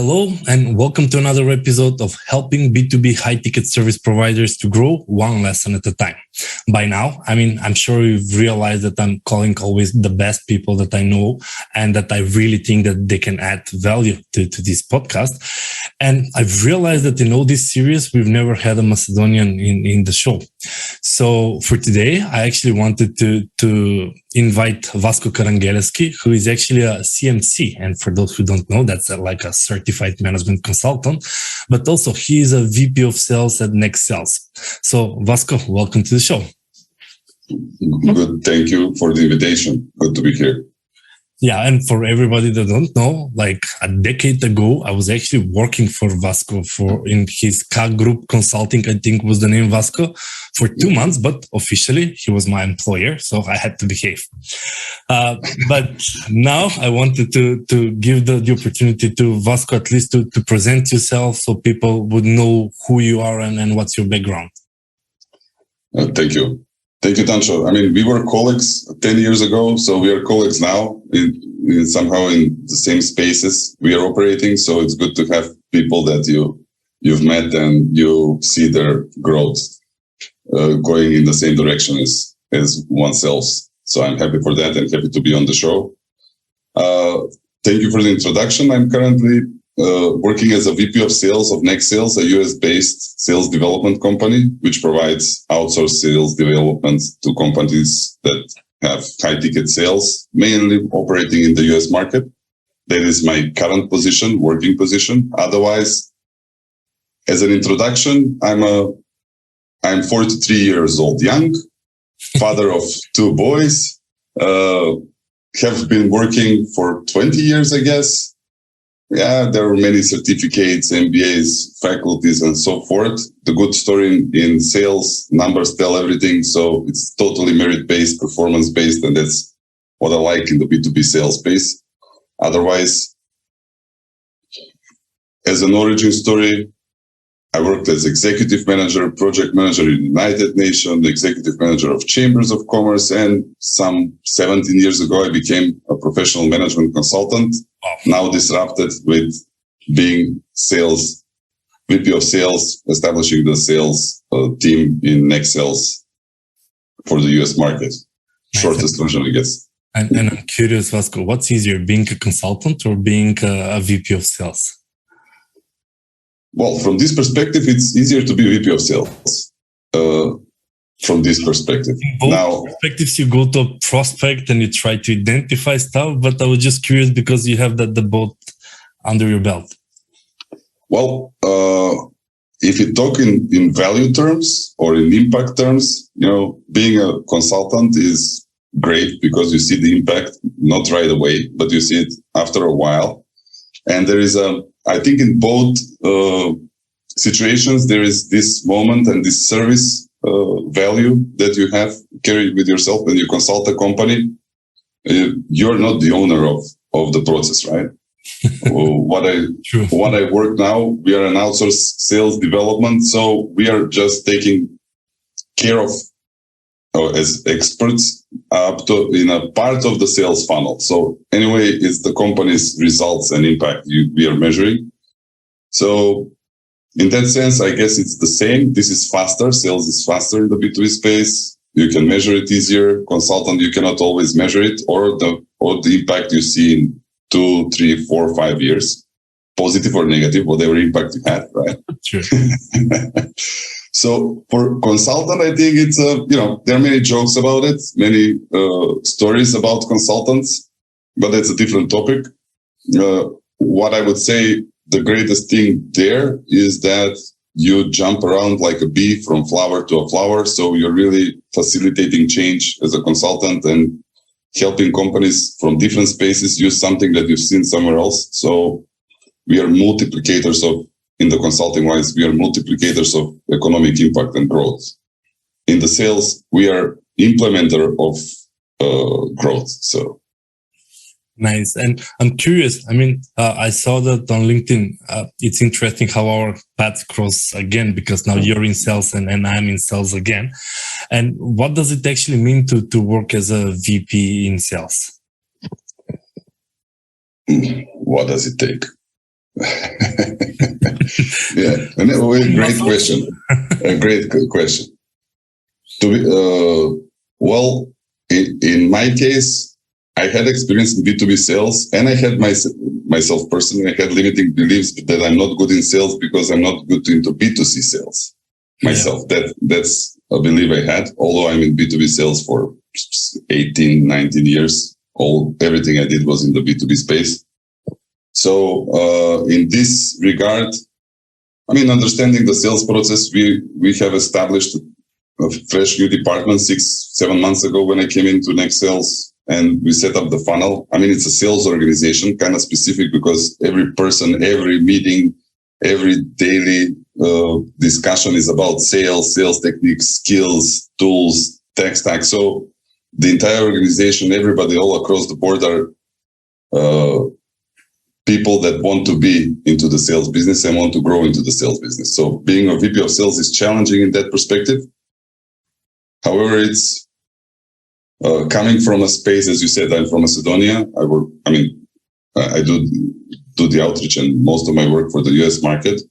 Hello and welcome to another episode of helping B2B high-ticket service providers to grow one lesson at a time. By now, I'm sure you've realized that I'm calling always the best people that I know and that I really think that they can add value to this podcast. And I've realized that in all this series, we've never had a Macedonian in the show. So for today, I actually wanted to invite Vasko Karangeleski, who is actually a CMC. And for those who don't know, that's like a certified management consultant, but also he is a VP of sales at Next Sales. So Vasko, welcome to the show. Good. Thank you for the invitation. Good to be here. Yeah, and for everybody that don't know, like a decade ago, I was actually working for Vasko in his K Group Consulting, I think was the name Vasko, for 2 months, but officially he was my employer, so I had to behave. But now I wanted to give the opportunity to Vasko at least to present yourself so people would know who you are and what's your background. Thank you. Thank you, Tancho. We were colleagues 10 years ago, so we are colleagues now in somehow in the same spaces we are operating. So it's good to have people that you've met and you see their growth going in the same direction as oneself. So I'm happy for that and happy to be on the show. Thank you for the introduction. I'm currently working as a VP of sales of Next Sales, a US-based sales development company, which provides outsourced sales development to companies that have high-ticket sales, mainly operating in the US market. That is my current position, working position. Otherwise, as an introduction, I'm 43 years old, young, father of 2 boys, have been working for 20 years, I guess. Yeah, there are many certificates, MBAs, faculties, and so forth. The good story in sales, numbers tell everything. So it's totally merit-based, performance-based, and that's what I like in the B2B sales space. Otherwise, as an origin story, I worked as executive manager, project manager in United Nations, executive manager of Chambers of Commerce, and some 17 years ago, I became a professional management consultant, now disrupted with being sales, VP of sales, establishing the sales team in Next Sales for the US market. Shortest version, I guess. And I'm curious, Vasko, what's easier, being a consultant or being a VP of sales? Well, from this perspective, it's easier to be VP of sales. From this perspective, in both perspectives, you go to a prospect and you try to identify stuff. But I was just curious because you have the both under your belt. Well, if you talk in value terms or in impact terms, being a consultant is great because you see the impact not right away, but you see it after a while. And there is I think in both situations, there is this moment and this service value that you have carried with yourself when you consult a company. You're not the owner of the process, right? What I work now, we are an outsourced sales development. So we are just taking care of, as experts, up to in a part of the sales funnel. So anyway, it's the company's results and impact we are measuring. So in that sense, I guess it's the same. This is faster. Sales is faster in the B2B space. You can measure it easier. Consultant, you cannot always measure it or the impact you see in 2, 3, 4, 5 years, positive or negative, whatever impact you have, right? Sure. So for consultant, I think it's, there are many jokes about it, many stories about consultants, but that's a different topic. What I would say, the greatest thing there is that you jump around like a bee from flower to a flower. So you're really facilitating change as a consultant and helping companies from different spaces use something that you've seen somewhere else. So we are multiplicators in the consulting wise, we are multiplicators of economic impact and growth. In the sales, we are implementer of growth. So nice. And I'm curious. I saw that on LinkedIn. It's interesting how our paths cross again, because now you're in sales and I'm in sales again. And what does it actually mean to work as a VP in sales? What does it take? Yeah, great question. A great question. Well, in my case, I had experience in B2B sales, and I had myself personally, I had limiting beliefs that I'm not good in sales because I'm not good into B2C sales myself. Yeah. That's a belief I had, although I'm in B2B sales for 18, 19 years. Everything I did was in the B2B space. So in this regard, I mean, understanding the sales process, we have established a fresh new department 6-7 months ago when I came into Next Sales, and we set up the funnel. I mean, it's a sales organization, kind of specific, because every person, every meeting, every daily discussion is about sales techniques, skills, tools, tech stack. So the entire organization, everybody all across the board are people that want to be into the sales business and want to grow into the sales business. So being a VP of sales is challenging in that perspective. However, it's coming from a space, as you said, I'm from Macedonia. I do the outreach and most of my work for the US market.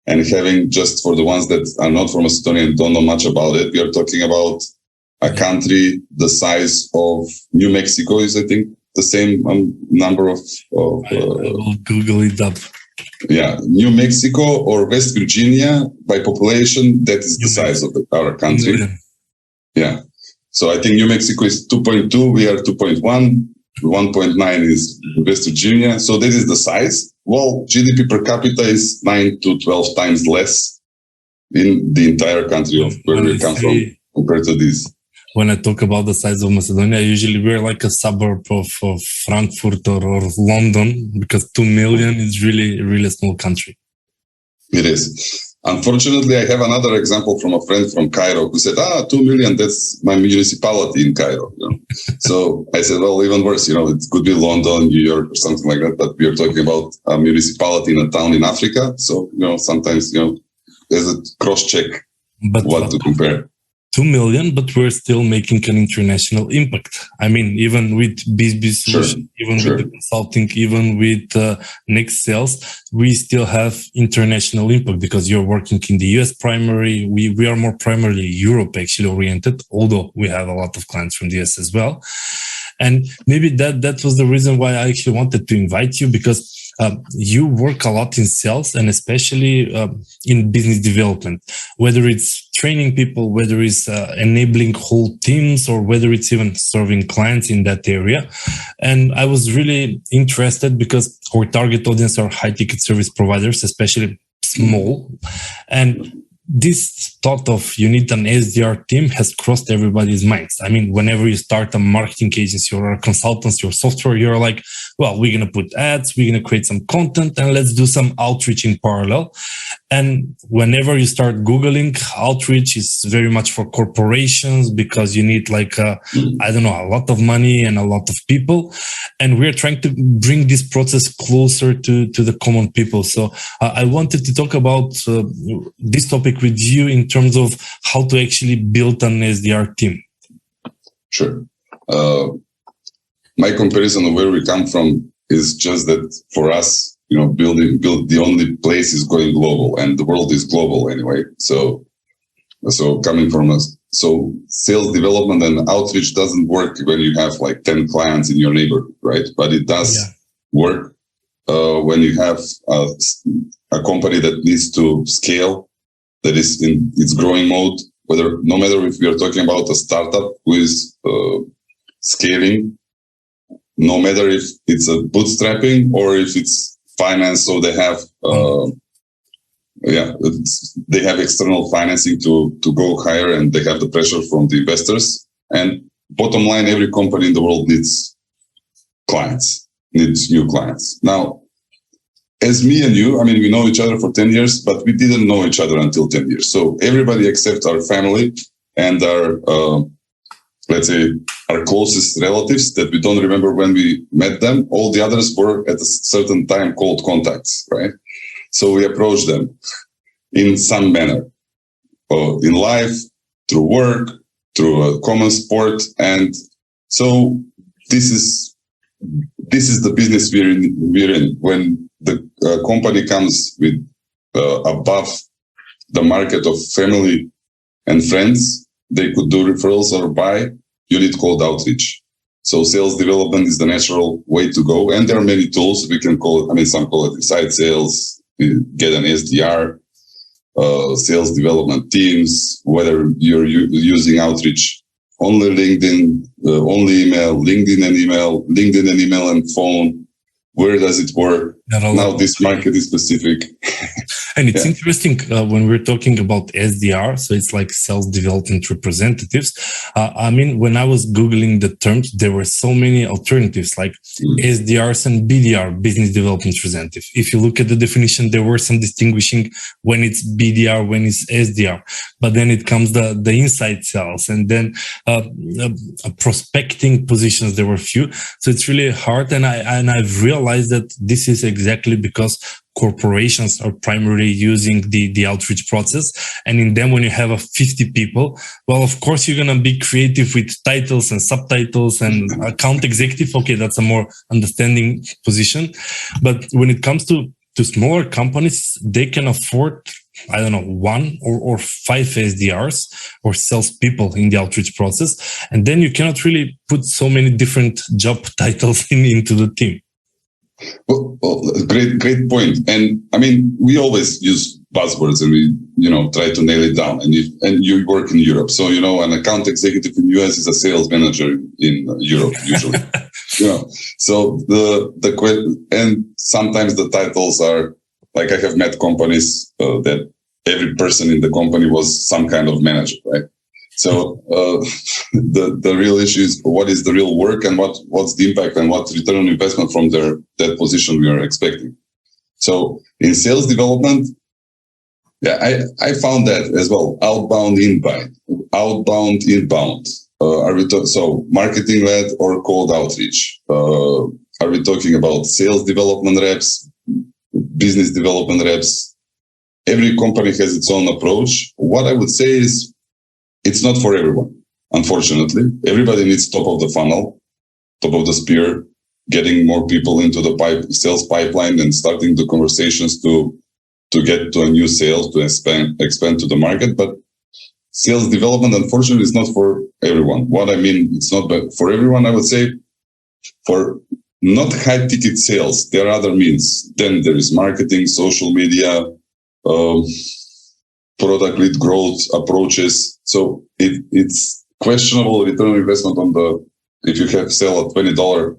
And having, just for the ones that are not from Macedonia and don't know much about it, we are talking about a country the size of New Mexico is, I think, the same number of I will Google it up. Yeah, New Mexico or West Virginia by population, that is the size of our country. Yeah. So I think New Mexico is 2.2, we are 2.1, 1.9 is West Virginia. So this is the size. Well, GDP per capita is 9 to 12 times less in the entire country of where we come from compared to this. When I talk about the size of Macedonia, usually we're like a suburb of Frankfurt or London, because 2 million is really, really a small country. It is. Unfortunately, I have another example from a friend from Cairo who said, 2 million, that's my municipality in Cairo. You know? So I said, well, even worse, it could be London, New York, or something like that. But we are talking about a municipality in a town in Africa. So, sometimes, there's a cross-check what to compare. 2 million, but we're still making an international impact. I mean, even with B2B solution, with the consulting, even with Next Sales, we still have international impact because you're working in the US primary. We are more primarily Europe actually oriented, although we have a lot of clients from the US as well. And maybe that was the reason why I actually wanted to invite you, because you work a lot in sales and especially in business development, whether it's training people, whether it's enabling whole teams, or whether it's even serving clients in that area. And I was really interested because our target audience are high ticket service providers, especially small. And this thought of you need an SDR team has crossed everybody's minds. I mean, whenever you start a marketing agency or a consultancy or software, you're like, well, we're going to put ads, we're going to create some content, and let's do some outreach in parallel. And whenever you start Googling, outreach is very much for corporations because you need a lot of money and a lot of people. And we're trying to bring this process closer to the common people. So I wanted to talk about this topic with you in terms of how to actually build an SDR team. Sure. My comparison of where we come from is just that for us, build the only place is going global, and the world is global anyway. So coming from us, so sales development and outreach doesn't work when you have 10 clients in your neighborhood, right? But it does work when you have a company that needs to scale, that is in its growing mode. No matter if we are talking about a startup who is scaling, no matter if it's a bootstrapping or if it's finance, so they have they have external financing to go higher, and they have the pressure from the investors. And bottom line, every company in the world needs clients, needs new clients. Now, as me and you, we know each other for 10 years, but we didn't know each other until 10 years. So everybody except our family and our let's say, our closest relatives that we don't remember when we met them, all the others were at a certain time called contacts, right? So we approached them in some manner, in life, through work, through a common sport. And so this is this is the business we're in. When the company comes with above the market of family and friends, they could do referrals or buy. You need cold outreach. So sales development is the natural way to go. And there are many tools we can call it. Some call it inside sales, get an SDR, sales development teams, whether you're using outreach, only LinkedIn, only email, LinkedIn and email and phone. Where does it work? Now this market is specific. And it's interesting when we're talking about SDR, so it's like sales development representatives. When I was Googling the terms, there were so many alternatives like SDRs and BDR, business development representative. If you look at the definition, there were some distinguishing when it's BDR, when it's SDR, but then it comes the inside sales and then prospecting positions. There were few, so it's really hard. And I've realized that this is exactly because corporations are primarily using the outreach process. And in them, when you have 50 people, well, of course, you're going to be creative with titles and subtitles and account executive. Okay, that's a more understanding position. But when it comes to smaller companies, they can afford, I don't know, 1 or 5 SDRs or salespeople in the outreach process. And then you cannot really put so many different job titles into the team. Well, great point. And we always use buzzwords and we, try to nail it down. And you work in Europe, so an account executive in US is a sales manager in Europe usually. So and sometimes the titles are like, I have met companies that every person in the company was some kind of manager, right? So the real issue is what is the real work and what's the impact and what return on investment from that position we are expecting. So in sales development, I found that as well. Outbound, inbound. So marketing led or cold outreach? Are we talking about sales development reps, business development reps? Every company has its own approach. What I would say is, it's not for everyone, unfortunately. Everybody needs top of the funnel, top of the spear, getting more people into the sales pipeline and starting the conversations to get to a new sales, to expand to the market. But sales development, unfortunately, is not for everyone. What I mean, it's not for everyone, I would say, for not high ticket sales, there are other means. Then there is marketing, social media, product lead growth approaches. So it's questionable return on investment if you have sell a $20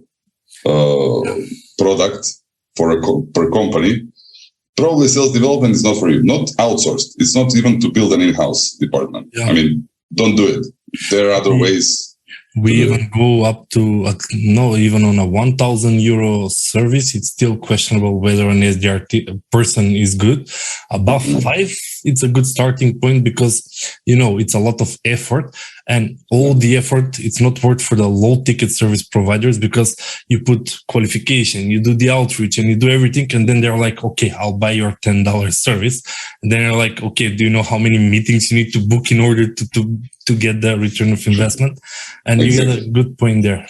product per company, probably sales development is not for you. Not outsourced. It's not even to build an in-house department. Yeah. Don't do it. There are other ways. We even go up to, even on a €1,000 service, it's still questionable whether an SDR person is good. Above 5, it's a good starting point because, it's a lot of effort, and all the effort, it's not worth for the low ticket service providers because you put qualification, you do the outreach and you do everything. And then they're like, okay, I'll buy your $10 service. And then they're like, okay, do you know how many meetings you need to book in order to get the return of investment? And exactly. You get a good point there.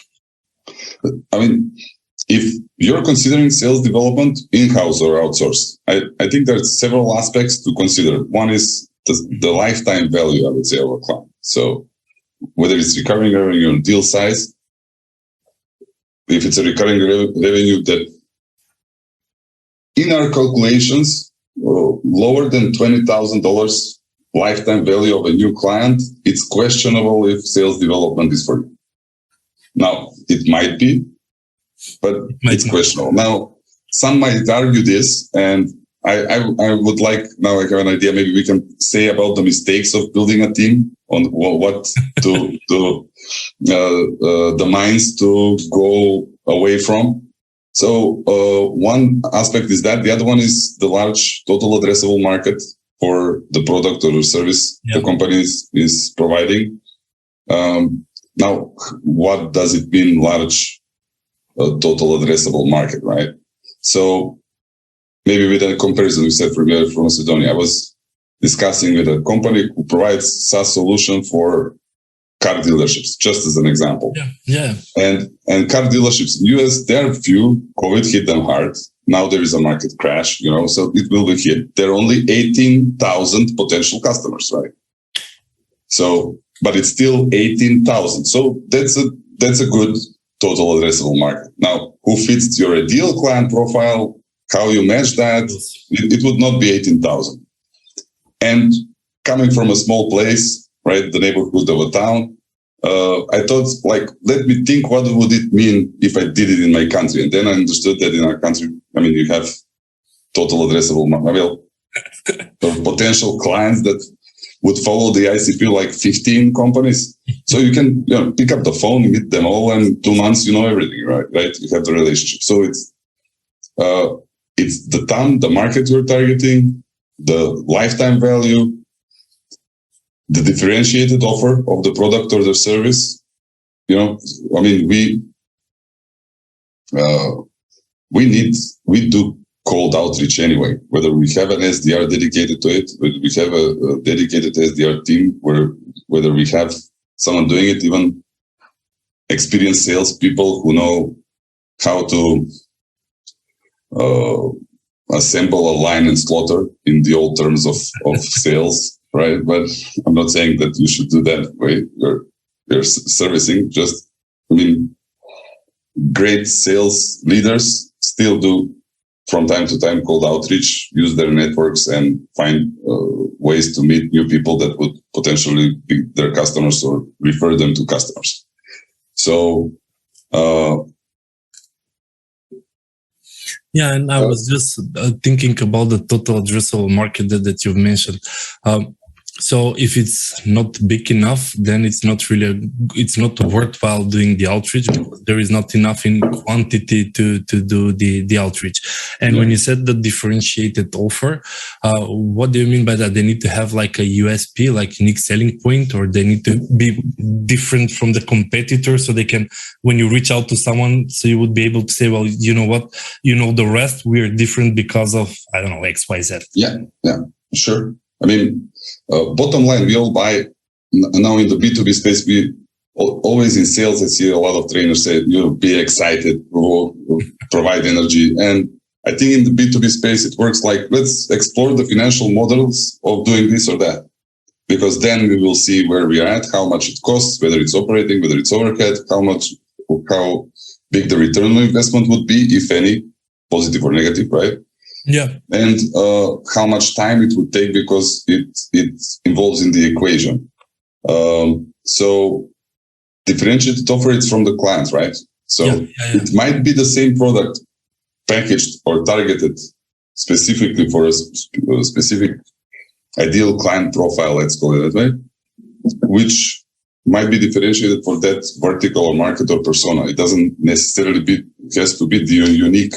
If you're considering sales development in-house or outsourced, I think there's several aspects to consider. One is the lifetime value, I would say, of a client. So whether it's recurring revenue or deal size, if it's a recurring revenue that in our calculations, lower than $20,000 lifetime value of a new client, it's questionable if sales development is for you. Now, it might be, but it's questionable. Now, some might argue this, and I would like, now I have an idea, maybe we can say about the mistakes of building a team, on what the minds to go away from. So one aspect is that. The other one is the large total addressable market for the product or service the company is providing. Now, what does it mean, large total addressable market, right? So maybe with a comparison, we said from Macedonia, I was discussing with a company who provides SaaS solution for car dealerships, just as an example. Yeah. And car dealerships in US, there are few. COVID hit them hard. Now there is a market crash, so it will be hit. There are only 18,000 potential customers, right? So, but it's still 18,000. So that's a good total addressable market. Now, who fits your ideal client profile? How you match that? It would not be 18,000. And coming from a small place, right, the neighborhood of a town, I thought, let me think, what would it mean if I did it in my country? And then I understood that in our country, you have total addressable market, potential clients that would follow the ICP, like 15 companies. So you can pick up the phone, meet them all, and 2 months, you know everything, right? You have the relationship. So it's the TAM, the market you're targeting, the lifetime value, the differentiated offer of the product or the service. We do cold outreach anyway, whether we have an SDR dedicated to it, whether we have a dedicated SDR team, whether we have someone doing it, even experienced salespeople who know how to assemble a line and slaughter in the old terms of sales, right? But I'm not saying that you should do that way. You're servicing. Great sales leaders still do from time to time cold outreach, use their networks and find ways to meet new people that would potentially be their customers or refer them to customers. So, yeah, and I was just thinking about the total addressable market that you've mentioned. So if it's not big enough, then it's not worthwhile doing the outreach because there is not enough in quantity to do the outreach. And when you said the differentiated offer, what do you mean by that? They need to have like a USP, like unique selling point, or they need to be different from the competitor so they can, when you reach out to someone, so you would be able to say, well, you know what, the rest, we are different because of, I don't know, X, Y, Z. Yeah, sure. Bottom line, we all buy now in the B2B space. We always in sales, I see a lot of trainers say, be excited, we'll provide energy. And I think in the B2B space, it works like, let's explore the financial models of doing this or that, because then we will see where we are at, how much it costs, whether it's operating, whether it's overhead, how big the return on investment would be, if any, positive or negative, right? Yeah. And how much time it would take because it involves in the equation. So differentiated offer, it's from the client, right? So it might be the same product packaged or targeted specifically for a specific ideal client profile, let's call it that way, which might be differentiated for that vertical or market or persona. It doesn't necessarily has to be the unique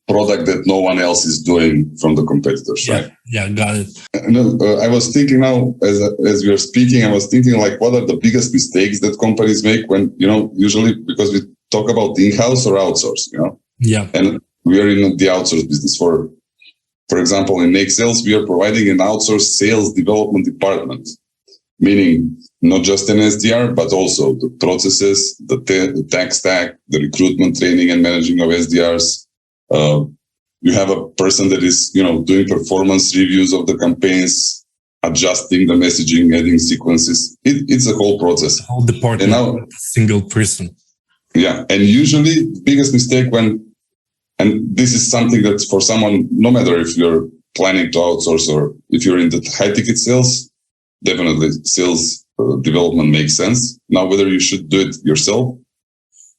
product that no one else is doing from the competitors, right? Yeah, got it. I was thinking now, as we are speaking, I was thinking like, what are the biggest mistakes that companies make when, usually because we talk about in-house or outsource, Yeah. And we are in the outsource business. For example, in Make Sales, we are providing an outsourced sales development department, meaning not just an SDR, but also the processes, the tech stack, the recruitment, training, and managing of SDRs. You have a person that is, doing performance reviews of the campaigns, adjusting the messaging, adding sequences. It's a whole process. The whole department, and now, a single person. Yeah, and usually the biggest mistake and this is something that for someone, no matter if you're planning to outsource or if you're in the high ticket sales, definitely sales development makes sense. Now, whether you should do it yourself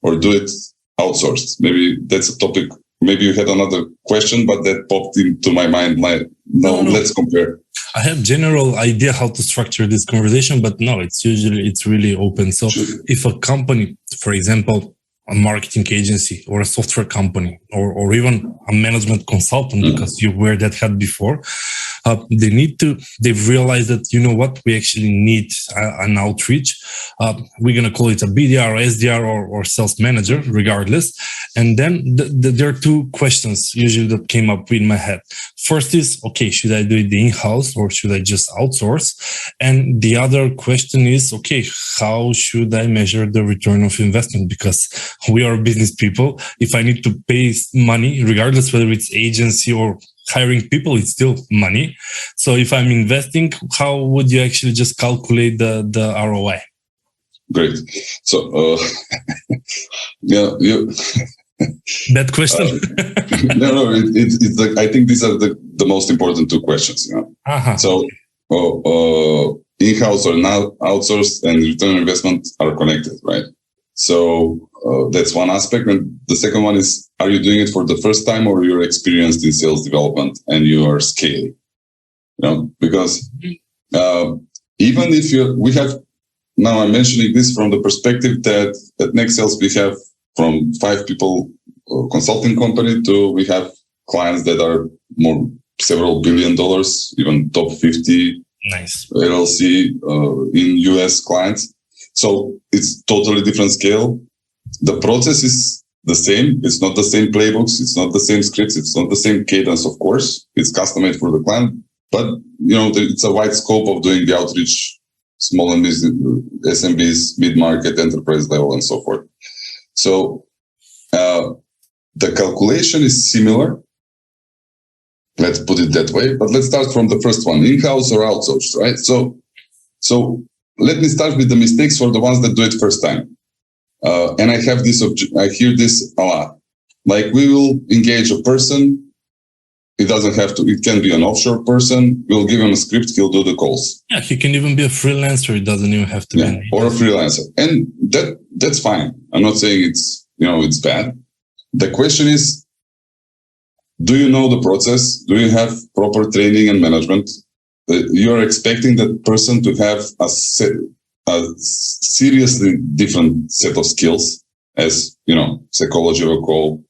or do it outsourced, maybe that's a topic. Maybe you had another question, but that popped into my mind. No, let's compare. I have general idea how to structure this conversation, but no, it's really open. So if a company, for example, a marketing agency or a software company or even a management consultant, because you wear that hat before, they've realized that, we actually need an outreach. we're going to call it a BDR, SDR, or sales manager, regardless. And then there are two questions usually that came up in my head. First is, okay, should I do it in-house or should I just outsource? And the other question is, okay, how should I measure the return of investment? Because we are business people. If I need to pay money, regardless whether it's agency or hiring people, it's still money. So if I'm investing, how would you actually just calculate the ROI? Great. So, That question? No, it's like, I think these are the most important two questions. You know? Uh-huh. So, in-house or now outsourced and return on investment are connected, right? So that's one aspect. And the second one is, are you doing it for the first time or you're experienced in sales development and you are scaling? You know, because even if we have, now I'm mentioning this from the perspective that at Next Sales we have from 5 people consulting company to we have clients that are more several $1 billion, even top 50 nice LLC in US clients. So it's totally different scale. The process is the same. It's not the same playbooks. It's not the same scripts. It's not the same cadence, of course. It's custom-made for the client. But, you know, it's a wide scope of doing the outreach, small and business, SMBs, mid-market, enterprise level, and so forth. So the calculation is similar. Let's put it that way. But let's start from the first one, in-house or outsourced, right? So let me start with the mistakes for the ones that do it first time. And I have this, I hear this a lot. Like, we will engage a person. It doesn't have to, it can be an offshore person. We'll give him a script. He'll do the calls. Yeah, he can even be a freelancer. It doesn't even have to be. Or a freelancer. And that's fine. I'm not saying it's, you know, it's bad. The question is, do you know the process? Do you have proper training and management? You're expecting that person to have a seriously different set of skills as, you know, psychology of a call,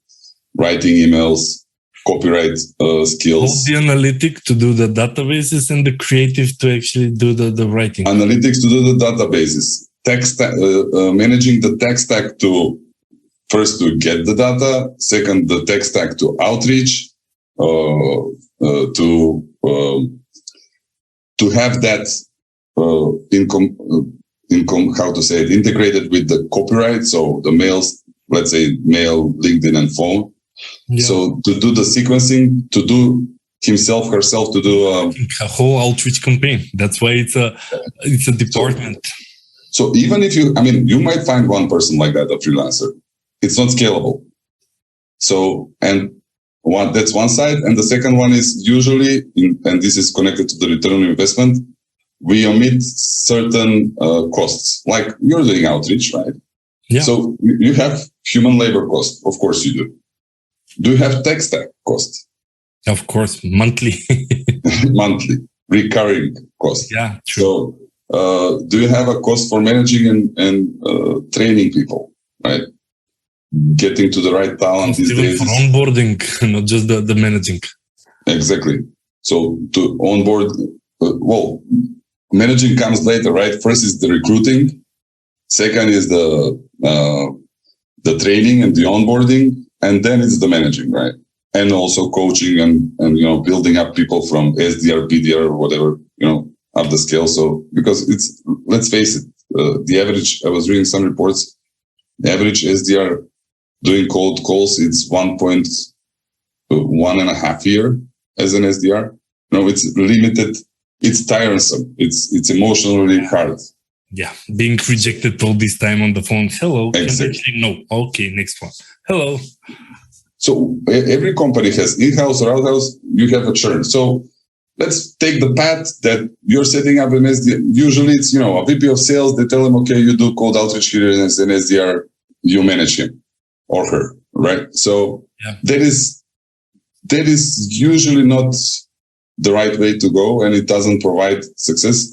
writing emails, copyright skills. Both the analytic to do the databases and the creative to actually do the writing. Analytics to do the databases. Managing the tech stack to first to get the data, second the tech stack to outreach, to have that how to say it, integrated with the copyright. So the mails, let's say mail, LinkedIn, and phone. Yeah. So to do the sequencing, to do herself to do a whole outreach campaign. That's why it's a department. So even if you might find one person like that, a freelancer. It's not scalable. So, and that's one side. And the second one is usually, and this is connected to the return on investment, we omit certain costs, like you're doing outreach, right? Yeah. So you have human labor cost. Of course you do. Do you have tech stack cost? Of course, monthly. Monthly, recurring cost. Yeah, true. So do you have a cost for managing and training people, right? Getting to the right talent these days. For onboarding, not just the managing. Exactly. So to onboard, managing comes later, right? First is the recruiting. Second is the training and the onboarding. And then it's the managing, right? And also coaching and you know, building up people from SDR, BDR, or whatever, you know, up the scale. So, because it's, let's face it, the average, I was reading some reports, the average SDR doing cold calls, it's 1.5 year as an SDR. No, it's limited. It's tiresome. It's emotionally hard. Yeah. Being rejected all this time on the phone. Hello. Exactly. No. Okay. Next one. Hello. So every company has in-house or out-house. You have a churn. So let's take the path that you're setting up an SDR. Usually it's, you know, a VP of sales. They tell him, okay, you do cold outreach here as an SDR. You manage him or her, right? So that is usually not the right way to go, and it doesn't provide success.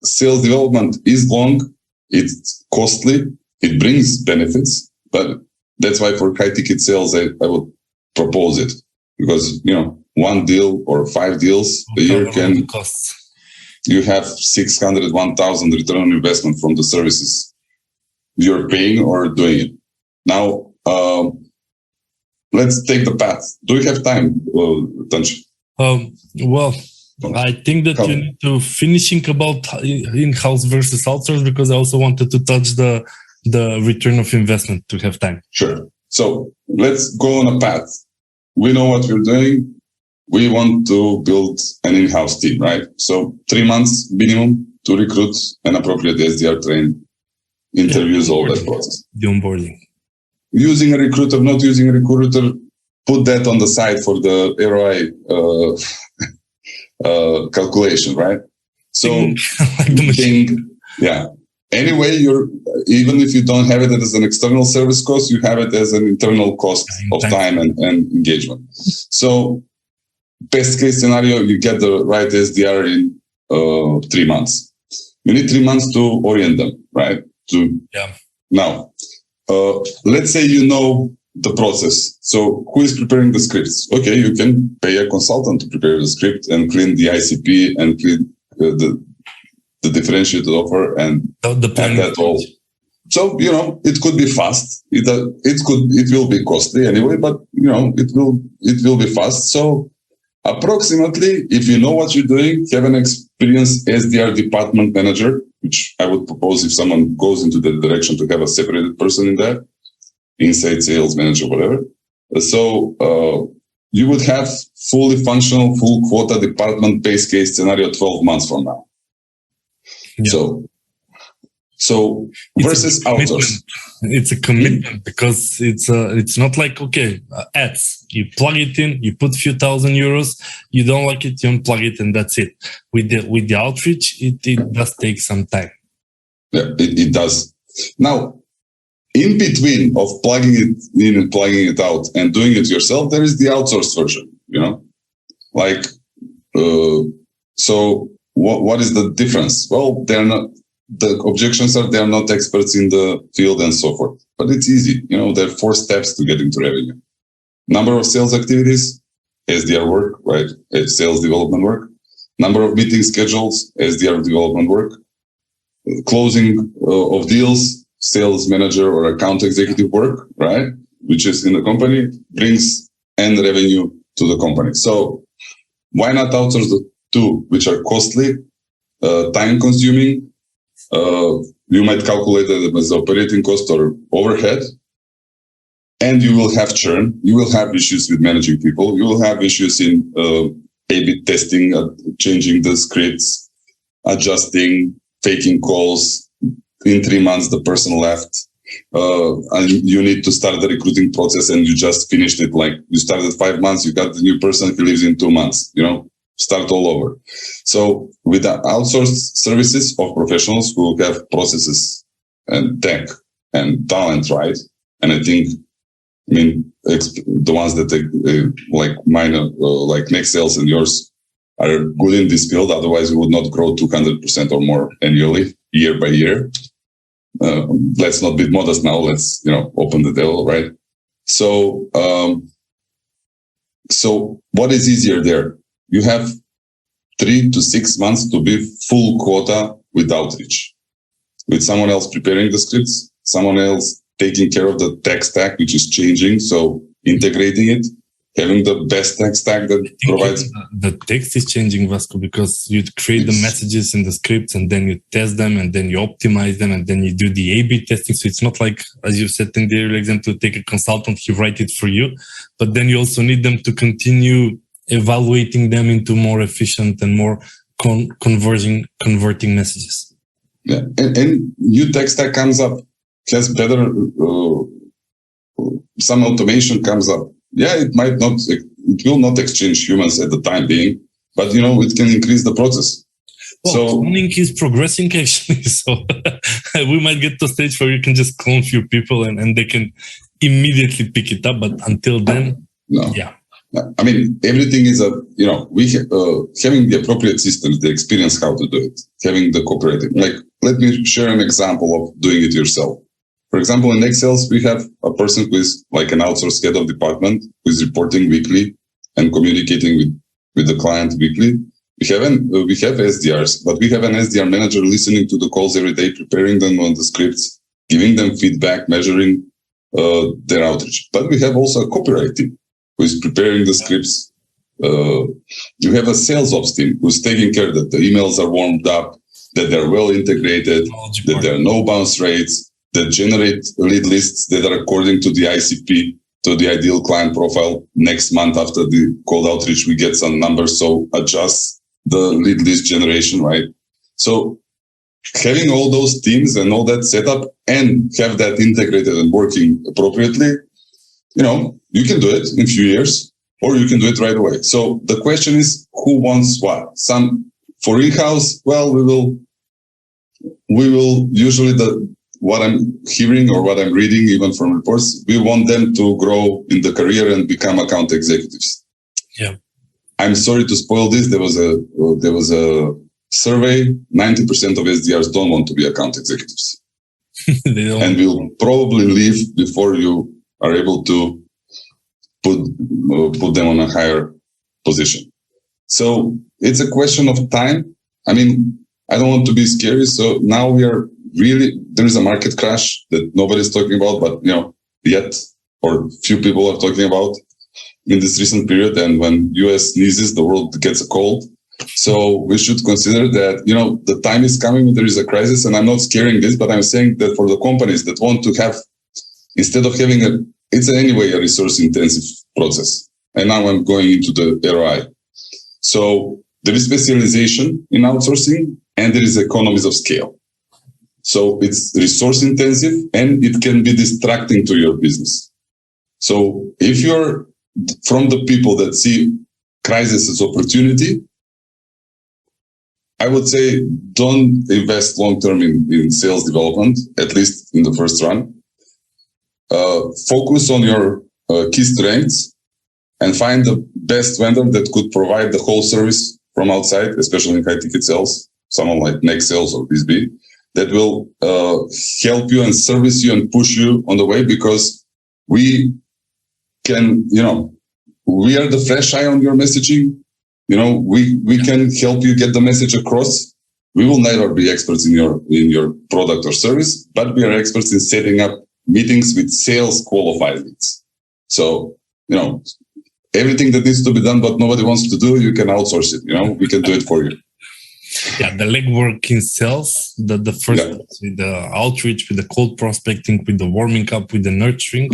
Sales development is long, it's costly, it brings benefits, but that's why for high ticket sales, I would propose it, because, you know, one deal or 5 deals a year can, you have 600, 1,000 return on investment from the services you're paying or doing it. Now, let's take the path. Do you have time, Tancho? Well, I think that you need to finishing about in-house versus outsource, because I also wanted to touch the return of investment to have time. Sure. So let's go on a path. We know what we're doing. We want to build an in-house team, right? So 3 months minimum to recruit an appropriate SDR trained, interviews, all that process. The onboarding. Using a recruiter, not using a recruiter, put that on the side for the ROI calculation, right? So, yeah. Anyway, even if you don't have it as an external service cost, you have it as an internal cost of time and engagement. So, best case scenario, you get the right SDR in 3 months. You need 3 months to orient them, right? Now, let's say you know the process. So who is preparing the scripts? Okay, you can pay a consultant to prepare the script and clean the ICP and clean the differentiated offer and have that all. So, it could be fast. It will be costly anyway, but it will be fast. So approximately, if you know what you're doing, have an experienced SDR department manager, which I would propose if someone goes into that direction to have a separated person in there, inside sales manager, whatever. So you would have fully functional, full quota department base case scenario 12 months from now. Yeah. So versus outsource. It's a commitment because it's not like, ads. You plug it in, you put a few €1,000, you don't like it, you unplug it, and that's it. With the outreach, it does take some time. Yeah, it does. Now, in between of plugging it in and plugging it out and doing it yourself, there is the outsourced version, so what is the difference? Well, the objections are they're not experts in the field and so forth, but it's easy. There are 4 steps to getting to revenue. Number of sales activities, SDR work, right? Sales development work. Number of meetings schedules, SDR development work. Closing of deals, sales manager or account executive work, right? Which is in the company, brings end revenue to the company. So why not outsource the 2, which are costly, time consuming? You might calculate it as operating cost or overhead, and you will have churn. You will have issues with managing people. You will have issues in A/B testing, changing the scripts, adjusting, taking calls. In 3 months, the person left, and you need to start the recruiting process, and you just finished it. Like you started 5 months, you got the new person, he leaves in 2 months. Start all over. So with the outsourced services of professionals who have processes and tech and talent, right? And I think, the ones that like mine, like Next Sales and yours, are good in this field. Otherwise, we would not grow 200% or more annually, year by year. Let's not be modest now. Let's open the devil, right? So, so what is easier there? You have 3 to 6 months to be full quota with outreach, with someone else preparing the scripts, someone else taking care of the tech stack, which is changing. So integrating it, having the best tech stack that provides. The text is changing, Vasko, because you create the messages in the scripts and then you test them and then you optimize them and then you do the A/B testing. So it's not like, as you said in the earlier example, to take a consultant, he write it for you, but then you also need them to continue evaluating them into more efficient and more converting messages. Yeah, and new tech stack comes up, has better, some automation comes up. Yeah, it will not exchange humans at the time being, but it can increase the process. Well, cloning is progressing actually, so we might get to a stage where you can just clone few people and they can immediately pick it up. But until then, no. Yeah. Everything is having the appropriate systems, the experience how to do it, having the cooperative. Like, let me share an example of doing it yourself. For example, in Next Sales, we have a person who is like an outsourced head of department who is reporting weekly and communicating with the client weekly. We have SDRs, but we have an SDR manager listening to the calls every day, preparing them on the scripts, giving them feedback, measuring their outreach. But we have also a copyright team who is preparing the scripts. You have a sales ops team who's taking care that the emails are warmed up, that they're well integrated, that there are no bounce rates, that generate lead lists that are according to the ICP, to the ideal client profile. Next month after the cold outreach, we get some numbers, so adjust the lead list generation, right? So having all those teams and all that set up and have that integrated and working appropriately, you can do it in a few years or you can do it right away. So the question is, who wants what? Some for in-house, well, we will usually what I'm hearing or what I'm reading, even from reports, we want them to grow in the career and become account executives. Yeah. I'm sorry to spoil this. There was a survey. 90% of SDRs don't want to be account executives. And will probably leave before you are able to put them on a higher position. So it's a question of time. I mean, I don't want to be scary. So now there is a market crash that nobody's talking about, but yet, or few people are talking about in this recent period. And when US sneezes, the world gets a cold. So we should consider that, the time is coming when there is a crisis. And I'm not scaring this, but I'm saying that for the companies that want to have, instead of having it's anyway a resource intensive process. And now I'm going into the ROI. So there is specialization in outsourcing and there is economies of scale. So it's resource intensive and it can be distracting to your business. So if you're from the people that see crisis as opportunity, I would say don't invest long-term in sales development, at least in the first run. Focus on your key strengths and find the best vendor that could provide the whole service from outside, especially in high-ticket sales, someone like Next Sales or B2B, that will help you and service you and push you on the way, because we can, we are the fresh eye on your messaging. We can help you get the message across. We will never be experts in your product or service, but we are experts in setting up meetings with sales qualified leads. So, everything that needs to be done, but nobody wants to do, you can outsource it. We can do it for you. Yeah, the legwork in sales, the first with the outreach, with the cold prospecting, with the warming up, with the nurturing,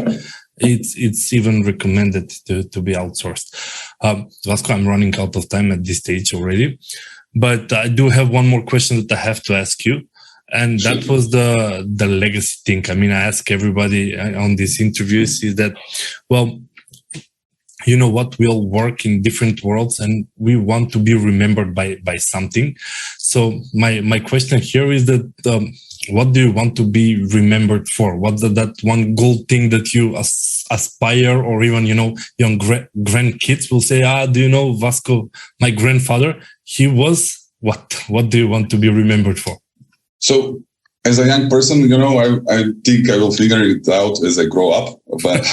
it's even recommended to be outsourced. Vasko, I'm running out of time at this stage already, but I do have one more question that I have to ask you. And that was the legacy thing. I mean, I ask everybody on these interviews is that, well, you know what, we all work in different worlds and we want to be remembered by something. So my question here is that, what do you want to be remembered for? What's that one gold thing that you aspire, or even, young grandkids will say, do you know Vasko, my grandfather, he was what? What do you want to be remembered for? So as a young person, I think I will figure it out as I grow up. But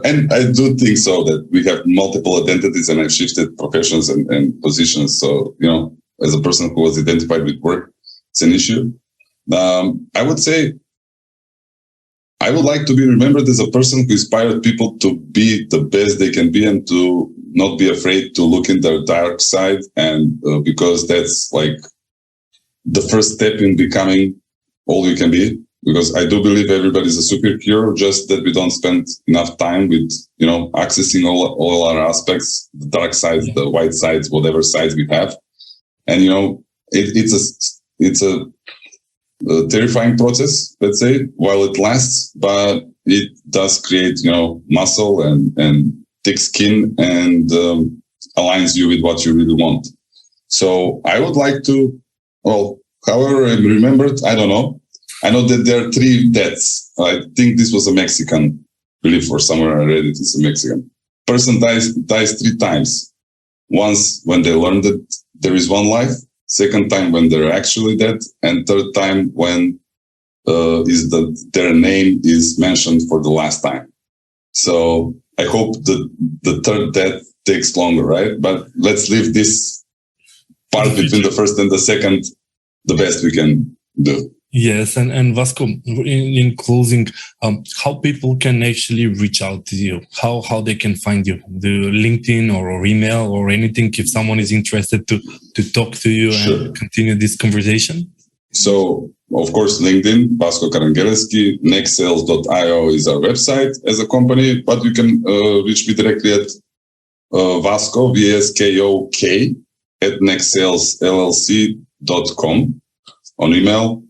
and I do think so that we have multiple identities and I've shifted professions and positions. So, as a person who was identified with work, it's an issue. I would say I would like to be remembered as a person who inspired people to be the best they can be and to not be afraid to look in their dark side. And because that's like the first step in becoming all you can be. Because I do believe everybody's a superhero, just that we don't spend enough time with, accessing all our aspects, the dark sides, the white sides, whatever sides we have. And, it's a terrifying process, let's say, while it lasts, but it does create, muscle and thick skin and aligns you with what you really want. So I would like to, however I'm remembered, I don't know. I know that there are 3 deaths. I think this was a Mexican belief, or somewhere I read it. It's a Mexican person dies 3 times. Once when they learn that there is one life, second time when they're actually dead, and third time when their name is mentioned for the last time. So I hope the third death takes longer, right? But let's leave this part between the first and the second the best we can do. Yes, and Vasko, in closing, how people can actually reach out to you, how they can find you, the LinkedIn or email or anything, if someone is interested to talk to you and continue this conversation? So, of course, LinkedIn, Vasko Karangeleski, nextsales.io is our website as a company, but you can reach me directly at Vasko, VSKOK, at nextsales.llc.com on email.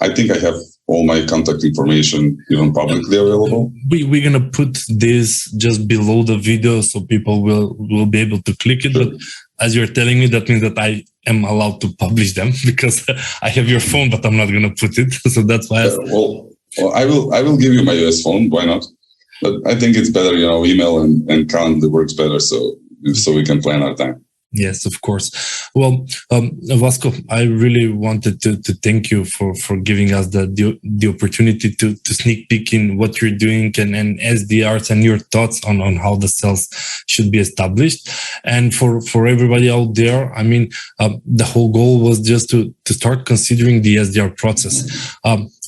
I think I have all my contact information even publicly available. We're going to put this just below the video so people will be able to click it. But as you're telling me, that means that I am allowed to publish them because I have your phone, but I'm not going to put it. So that's why well, I will give you my US phone. Why not? But I think it's better, email and calendar works better. So we can plan our time. Yes, of course. Well, Vasko, I really wanted to thank you for giving us the opportunity to sneak peek in what you're doing and SDRs and your thoughts on how the sales should be established. And for everybody out there, I mean, the whole goal was just to start considering the SDR process.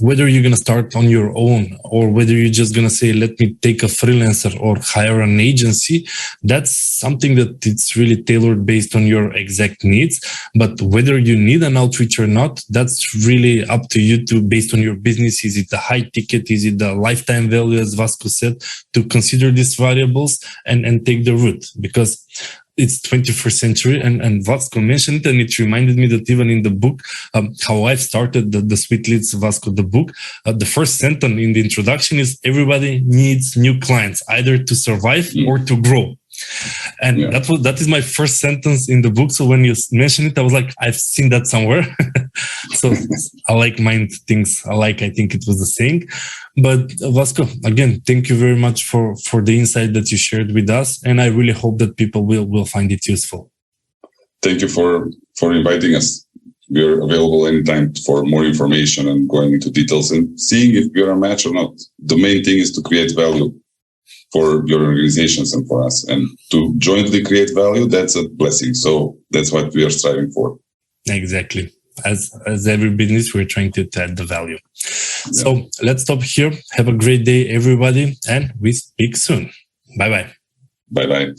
Whether you're going to start on your own or whether you're just going to say, let me take a freelancer or hire an agency, that's something that it's really tailored based on your exact needs. But whether you need an outreach or not, that's really up to you based on your business. Is it a high ticket? Is it the lifetime value, as Vasko said, to consider these variables and take the route? Because it's 21st century, and Vasko mentioned it, and it reminded me that even in the book, how I've started the Sweet Leads Vasko, the book, the first sentence in the introduction is everybody needs new clients, either to survive or to grow. And that is my first sentence in the book. So when you mentioned it, I was like, I've seen that somewhere. So I like mind things. I think it was the saying. But Vasko, again, thank you very much for the insight that you shared with us. And I really hope that people will find it useful. Thank you for inviting us. We are available anytime for more information and going into details and seeing if you're a match or not. The main thing is to create value for your organizations and for us, and to jointly create value, that's a blessing. So that's what we are striving for. Exactly. As every business, we're trying to add the value. So let's stop here. Have a great day, everybody, and we speak soon. Bye-bye. Bye-bye.